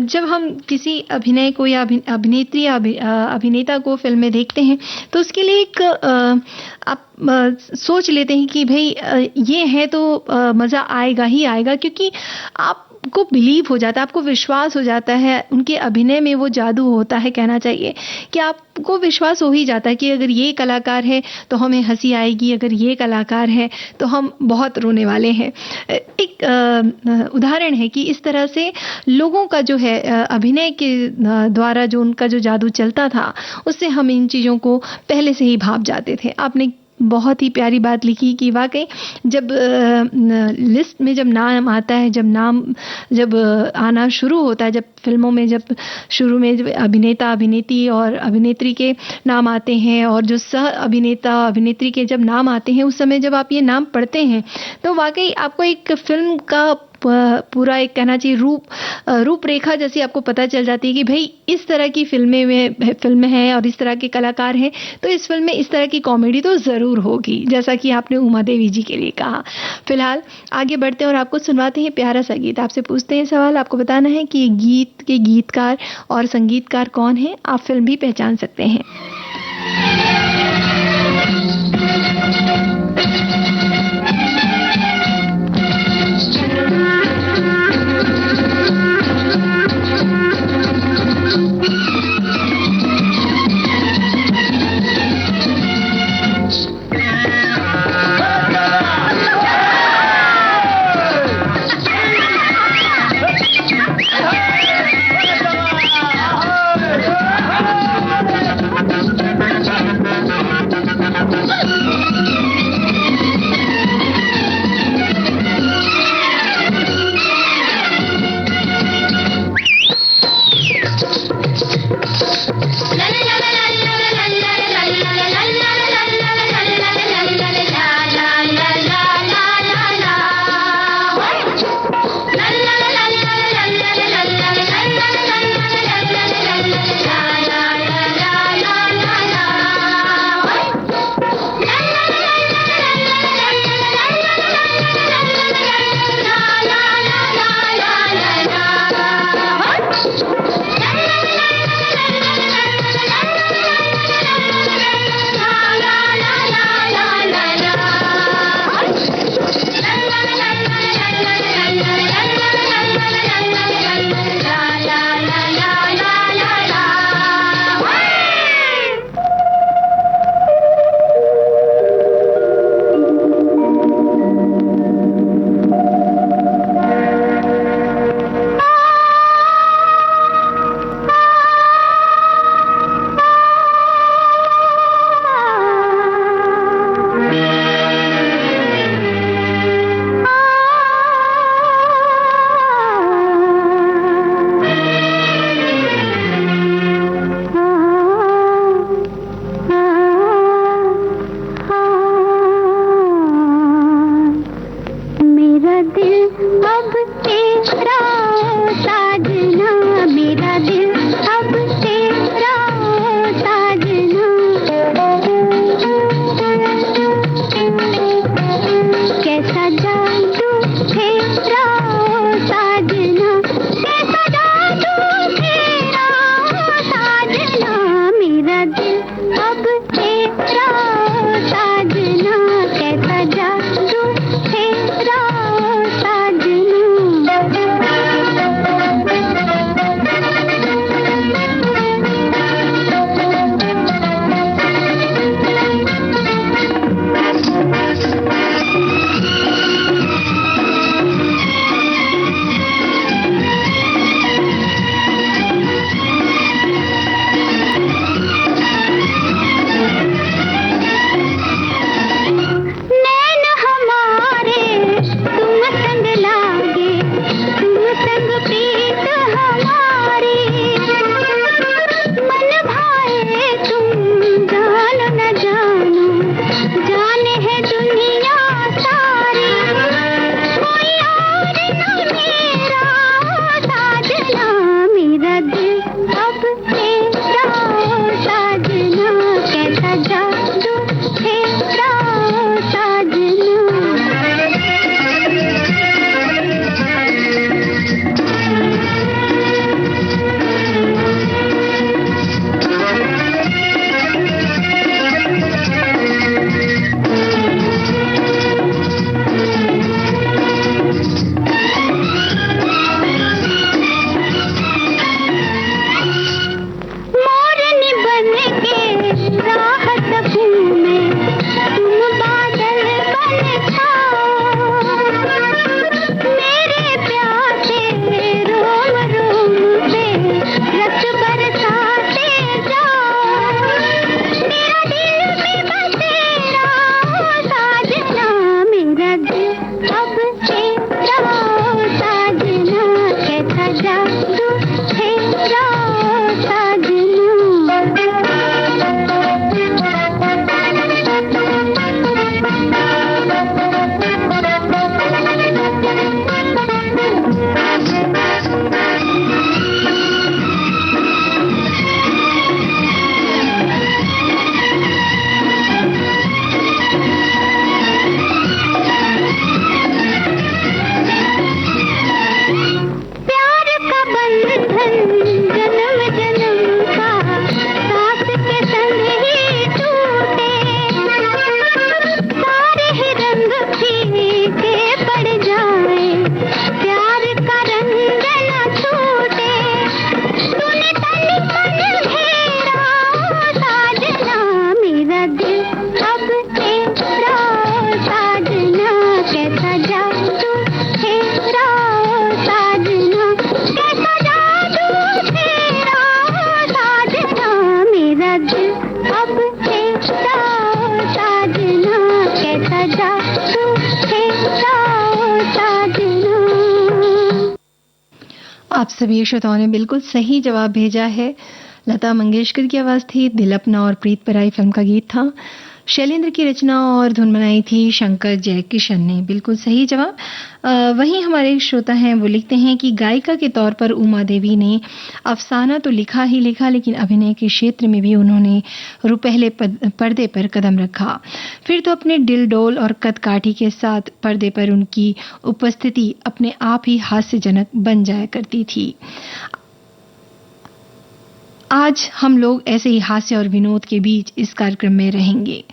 जब हम किसी अभिनय को या अभिनेत्री या अभिनेता को फिल्म में देखते हैं तो उसके लिए एक आप सोच लेते हैं कि भाई ये है तो मज़ा आएगा ही आएगा, क्योंकि आपको बिलीव हो जाता है, आपको विश्वास हो जाता है, उनके अभिनय में वो जादू होता है, कहना चाहिए कि आपको विश्वास हो ही जाता है कि अगर ये कलाकार है तो हमें हंसी आएगी, अगर ये कलाकार है तो हम बहुत रोने वाले हैं। एक उदाहरण है कि इस तरह से लोगों का जो है अभिनय के द्वारा जो उनका जो जादू चलता था, उससे हम इन चीज़ों को पहले से ही भाप जाते थे। आपने बहुत ही प्यारी बात लिखी कि वाकई जब लिस्ट में जब नाम आता है, जब आना शुरू होता है, जब फिल्मों में जब शुरू में जब अभिनेता अभिनेत्री और अभिनेत्री के नाम आते हैं और जो सह अभिनेता अभिनेत्री के जब नाम आते हैं, उस समय जब आप ये नाम पढ़ते हैं तो वाकई आपको एक फिल्म का पूरा एक कहना चाहिए रूपरेखा जैसी आपको पता चल जाती है कि भाई इस तरह की फिल्म है और इस तरह के कलाकार हैं, तो इस फिल्म में इस तरह की कॉमेडी तो ज़रूर होगी, जैसा कि आपने उमा देवी जी के लिए कहा। फिलहाल आगे बढ़ते हैं और आपको सुनवाते हैं प्यारा सा गीत। आपसे पूछते हैं सवाल, आपको बताना है कि गीत के गीतकार और संगीतकार कौन है। आप फिल्म भी पहचान सकते हैं। आप सभी श्रोताओं ने बिल्कुल सही जवाब भेजा है। लता मंगेशकर की आवाज थी, दिल अपना और प्रीत पराई फिल्म का गीत था। शैलेंद्र की रचना और धुन बनाई थी शंकर जयकिशन ने। बिल्कुल सही जवाब। वहीं हमारे एक श्रोता हैं, वो लिखते हैं कि गायिका के तौर पर उमा देवी ने अफसाना तो लिखा ही लिखा, लेकिन अभिनय के क्षेत्र में भी उन्होंने रुपहले पर्दे पर कदम रखा। फिर तो अपने दिल डोल और कदकाठी के साथ पर्दे पर उनकी उपस्थिति अपने आप ही हास्यजनक बन जाया करती थी। आज हम लोग ऐसे ही हास्य और विनोद के बीच इस कार्यक्रम में रहेंगे।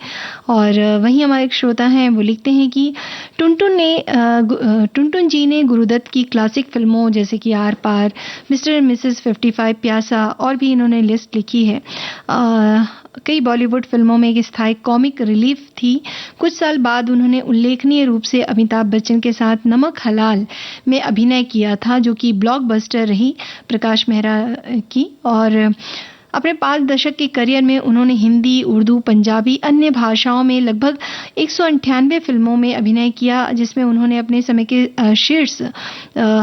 और वहीं हमारे एक श्रोता हैं, वो लिखते हैं कि टुनटुन जी ने गुरुदत्त की क्लासिक फिल्मों जैसे कि Aar Paar, Mr and Mrs 55, Pyaasa और भी इन्होंने लिस्ट लिखी है। कई बॉलीवुड फिल्मों में एक स्थायी कॉमिक रिलीफ थी। कुछ साल बाद उन्होंने उल्लेखनीय रूप से अमिताभ बच्चन के साथ नमक हलाल में अभिनय किया था, जो कि ब्लॉकबस्टर रही प्रकाश मेहरा की। और अपने 5 दशक के करियर में उन्होंने हिंदी, उर्दू, पंजाबी, अन्य भाषाओं में लगभग 198 फिल्मों में अभिनय किया, जिसमें उन्होंने अपने समय के शीर्ष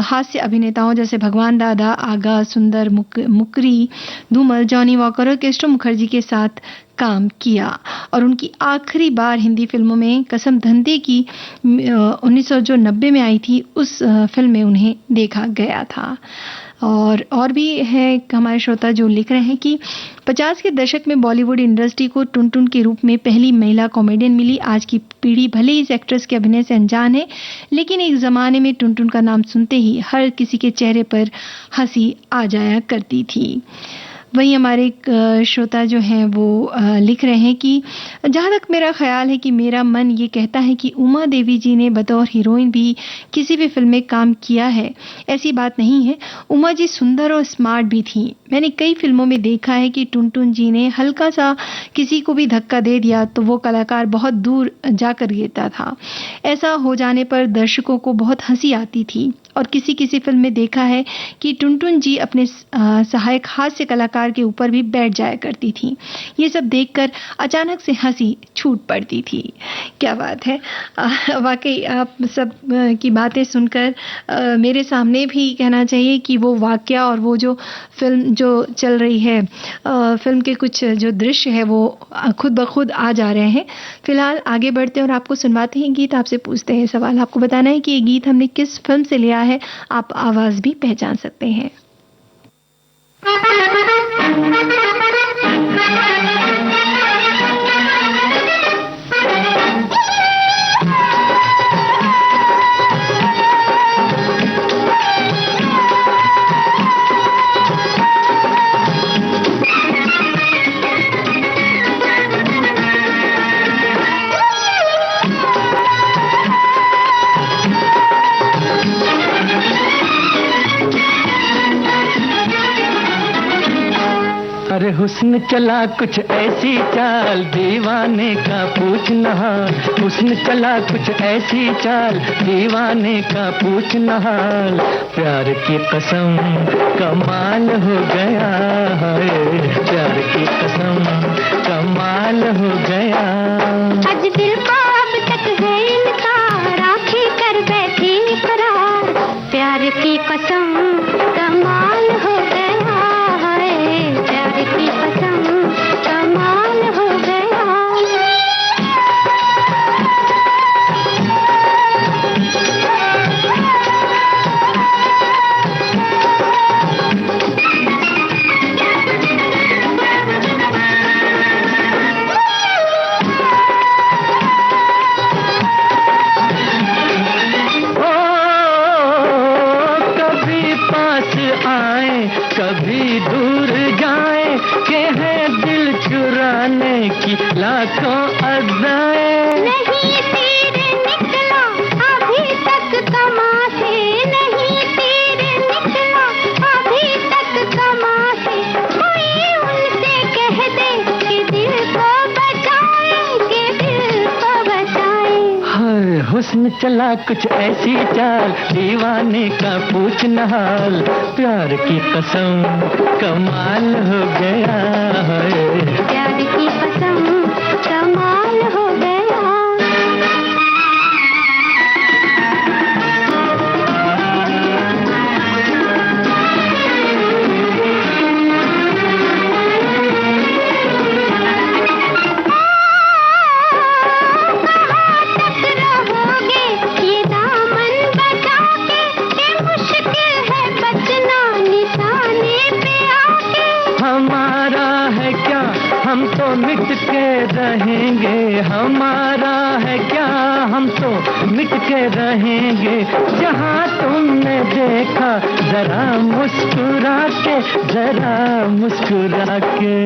हास्य अभिनेताओं जैसे भगवान दादा, आगा, सुंदर, मुकरी, धूमल, जॉनी वॉकर और केस्टो मुखर्जी के साथ काम किया। और उनकी आखिरी बार हिंदी फिल्मों में कसम धंधे की 1990 में आई थी, उस फिल्म में उन्हें देखा गया था। और भी है हमारे श्रोता जो लिख रहे हैं कि 50 के दशक में बॉलीवुड इंडस्ट्री को टुनटुन के रूप में पहली महिला कॉमेडियन मिली। आज की पीढ़ी भले ही इस एक्ट्रेस के अभिनय से अनजान है, लेकिन एक जमाने में टुनटुन का नाम सुनते ही हर किसी के चेहरे पर हंसी आ जाया करती थी। वहीं हमारे एक श्रोता जो हैं वो लिख रहे हैं कि जहाँ तक मेरा ख्याल है कि मेरा मन ये कहता है कि उमा देवी जी ने बतौर हीरोइन भी किसी भी फिल्म में काम किया है, ऐसी बात नहीं है। उमा जी सुंदर और स्मार्ट भी थी। मैंने कई फिल्मों में देखा है कि टुनटुन जी ने हल्का सा किसी को भी धक्का दे दिया तो वो कलाकार बहुत दूर जाकर गिरता था। ऐसा हो जाने पर दर्शकों को बहुत हंसी आती थी। और किसी किसी फिल्म में देखा है कि टुनटुन जी अपने सहायक हास्य कलाकार के ऊपर भी बैठ जाया करती थी। ये सब देखकर अचानक से हंसी छूट पड़ती थी। क्या बात है। वाकई आप सब की बातें सुनकर मेरे सामने भी कहना चाहिए कि वो वाकया और वो जो फिल्म जो चल रही है, फिल्म के कुछ जो दृश्य है वो खुद ब खुद आ जा रहे हैं। फिलहाल आगे बढ़ते हैं और आपको सुनवाते हैं गीत। आपसे पूछते हैं सवाल। आपको बताना है कि ये गीत हमने किस फिल्म से लिया है। आप आवाज भी पहचान सकते हैं। अरे हुस्न चला कुछ ऐसी चाल, दीवाने का पूछना हाल। हुस्न चला कुछ ऐसी चाल, दीवाने का पूछना हाल। प्यार की कसम कमाल हो गया है, प्यार की कसम कमाल हो गया। आज दिल को अब तक है इनकार, आंखें कर बैठी करार। प्यार की कसम कमाल हो गया है, प्यार की कसम कमाल हो गया। कभी दूर जाए के है दिल चुराने की लाखों अदाएं। नहीं तीर निकला अभी तक कमा से, नहीं तीर निकला अभी तक कमा से। कोई उनसे कह दे कि दिल को बचाए, कि दिल को बचाए। हर हुस्न चला कुछ ऐसी चाल, दीवाने का पूछना हाल। प्यार की कसम कमाल हो गया है, प्यार की कसम कमाल हो गया। के रहेंगे, हमारा है क्या, हम तो मिट के रहेंगे। जहाँ तुमने देखा जरा मुस्कुरा के, जरा मुस्कुरा के।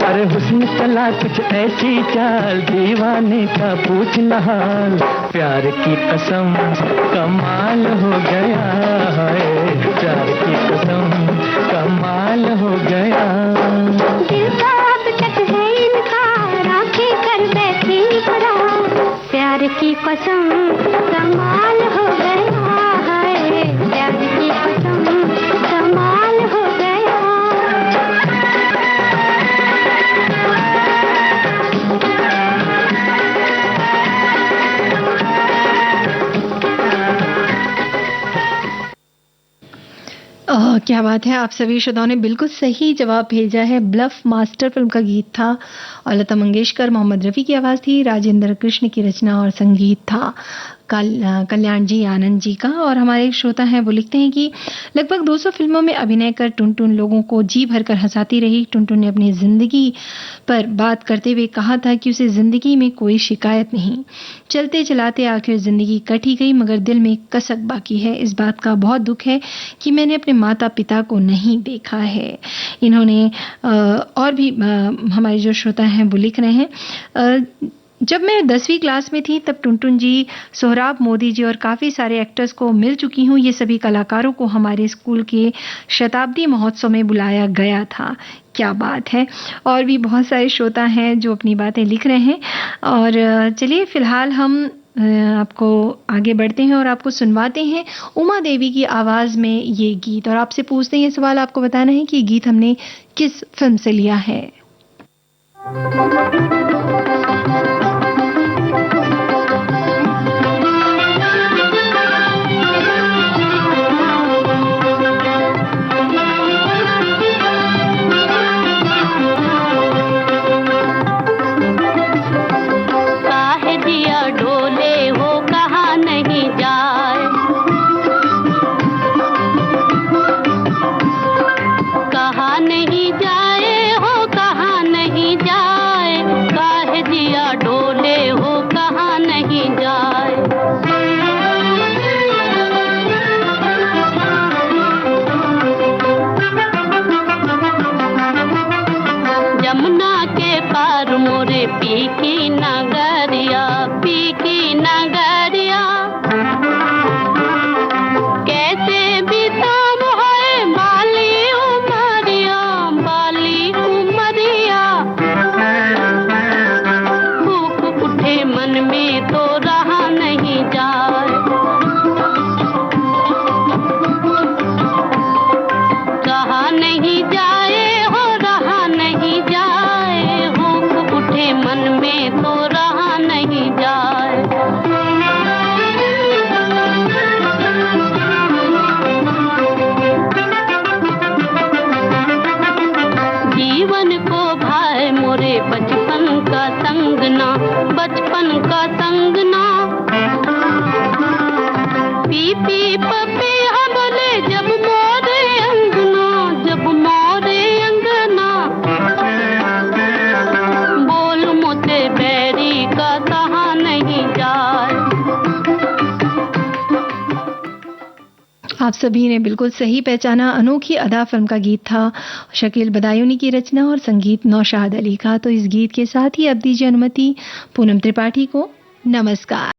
अरे हुस्न चला कुछ ऐसी चाल, दीवाने का पूछ न हाल। प्यार की कसम कमाल हो गया है, प्यार की कसम कमाल हो गया। दिल का अब तक है इनकार, आंखें कर बैठी पड़ा। प्यार की कसम कमाल हो गया है, प्यार की कसम कमाल हो गया। क्या बात है, आप सभी श्रोताओं ने बिल्कुल सही जवाब भेजा है। ब्लफ मास्टर फिल्म का गीत था और लता मंगेशकर, मोहम्मद रफ़ी की आवाज़ थी, राजेंद्र कृष्ण की रचना और संगीत था कल्याण जी आनंद जी का। और हमारे एक श्रोता हैं, वो लिखते हैं कि लगभग 200 फिल्मों में अभिनय कर टुनटुन लोगों को जी भरकर हंसाती रही। टुनटुन ने अपनी जिंदगी पर बात करते हुए कहा था कि उसे जिंदगी में कोई शिकायत नहीं, चलते चलाते आखिर जिंदगी कट ही गई, मगर दिल में कसक बाकी है। इस बात का बहुत दुख है कि मैंने अपने माता पिता को नहीं देखा है। इन्होंने और भी हमारे जो श्रोता हैं वो लिख रहे हैं, जब मैं 10वीं क्लास में थी तब टुनटुन जी, सोहराब मोदी जी और काफ़ी सारे एक्टर्स को मिल चुकी हूँ। ये सभी कलाकारों को हमारे स्कूल के शताब्दी महोत्सव में बुलाया गया था। क्या बात है। और भी बहुत सारे श्रोता हैं जो अपनी बातें लिख रहे हैं। और चलिए फिलहाल हम आपको आगे बढ़ते हैं और आपको सुनवाते हैं उमा देवी की आवाज़ में ये गीत। और आपसे पूछते हैं ये सवाल, आपको बताना है कि ये गीत हमने किस फिल्म से लिया है। आप सभी ने बिल्कुल सही पहचाना। अनोखी अदा फिल्म का गीत था, शकील बदायूनी की रचना और संगीत नौशाद अली का। तो इस गीत के साथ ही अब दीजिए अनुमति पूनम त्रिपाठी को। नमस्कार।